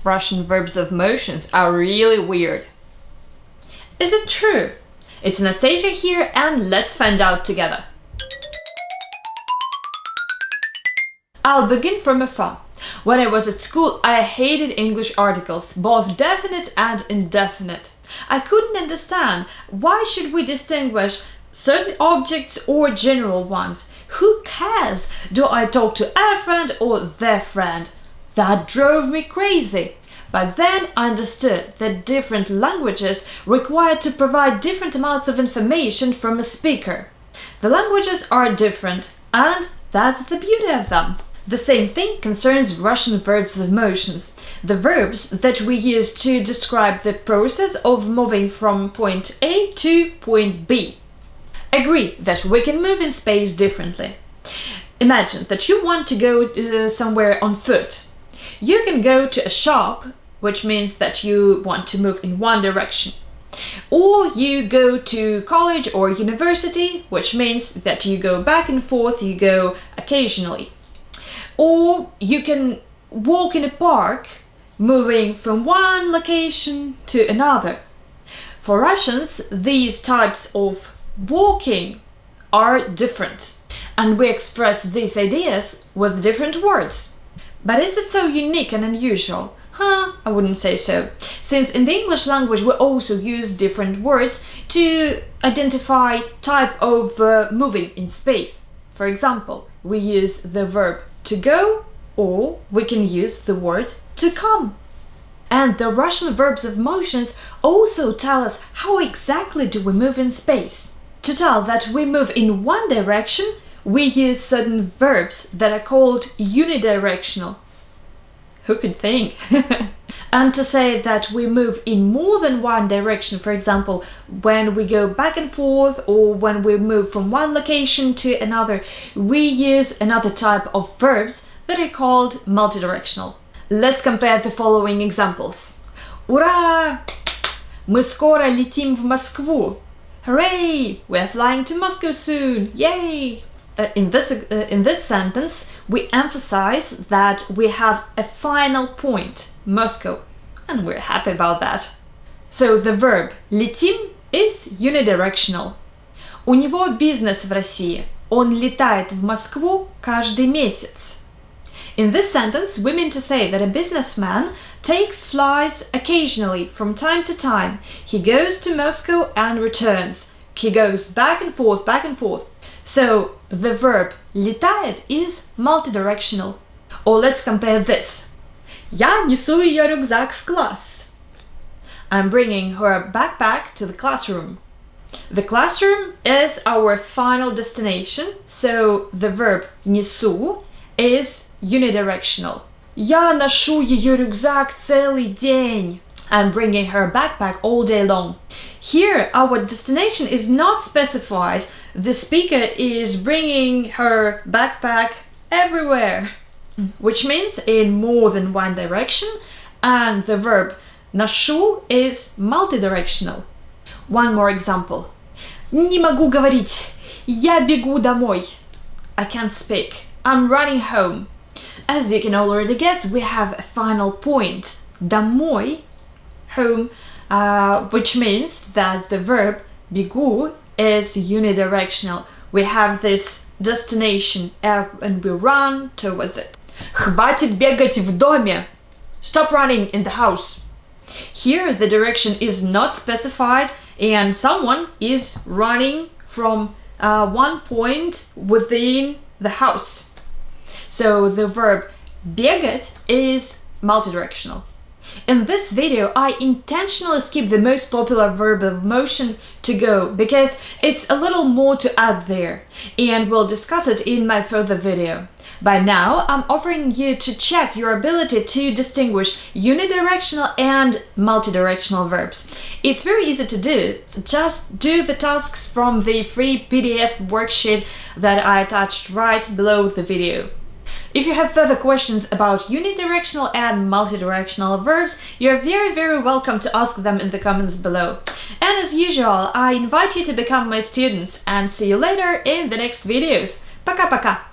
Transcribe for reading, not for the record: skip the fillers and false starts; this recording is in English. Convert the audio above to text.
Russian verbs of motions are really weird. Is it true? It's Anastasia here, and let's find out together. I'll begin from afar. When I was at school, I hated English articles, both definite and indefinite. I couldn't understand why should we distinguish certain objects or general ones. Who cares? Do I talk to a friend or their friend? That drove me crazy. But then I understood that different languages require to provide different amounts of information from a speaker. The languages are different, and that's the beauty of them. The same thing concerns Russian verbs of motions, the verbs that we use to describe the process of moving from point A to point B. Agree that we can move in space differently. Imagine that you want to go somewhere on foot. You can go to a shop, which means that you want to move in one direction. Or you go to college or university, which means that you go back and forth, you go occasionally. Or you can walk in a park, moving from one location to another. For Russians, these types of walking are different, and we express these ideas with different words. But is it so unique and unusual? I wouldn't say so, since in the English language we also use different words to identify type of moving in space. For example, we use the verb to go, or we can use the word to come. And the Russian verbs of motions also tell us how exactly do we move in space. To tell that we move in one direction, we use certain verbs that are called unidirectional. Who could think? And to say that we move in more than one direction, for example, when we go back and forth or when we move from one location to another, we use another type of verbs that are called multidirectional. Let's compare the following examples. Ура! Мы скоро летим в Москву. Hooray! We're flying to Moscow soon! Yay! In this sentence, we emphasize that we have a final point, Moscow, and we're happy about that. So the verb летим is unidirectional. У него бизнес в России. Он летает в Москву каждый месяц. In this sentence, we mean to say that a businessman takes flights occasionally from time to time. He goes to Moscow and returns. He goes back and forth, back and forth. So the verb летает is multidirectional. Or let's compare this. Я несу ее рюкзак в класс. I'm bringing her backpack to the classroom. The classroom is our final destination, so the verb несу is unidirectional. Я ношу ее рюкзак целый день. I'm bringing her backpack all day long. Here, our destination is not specified. The speaker is bringing her backpack everywhere, which means in more than one direction, and the verb ношу is multidirectional. One more example. Не могу говорить. Я бегу домой. I can't speak. I'm running home. As you can already guess, we have a final point. Домой, home, which means that the verb бегу is unidirectional. We have this destination and we run towards it. Хватит бегать в доме. Stop running in the house. Here the direction is not specified and someone is running from one point within the house. So the verb бегать is multidirectional. In this video, I intentionally skipped the most popular verb of motion to go because it's a little more to add there, and we'll discuss it in my further video. By now, I'm offering you to check your ability to distinguish unidirectional and multidirectional verbs. It's very easy to do, so just do the tasks from the free PDF worksheet that I attached right below the video. If you have further questions about unidirectional and multidirectional verbs, you're very welcome to ask them in the comments below. And as usual, I invite you to become my students and see you later in the next videos. Пока-пока!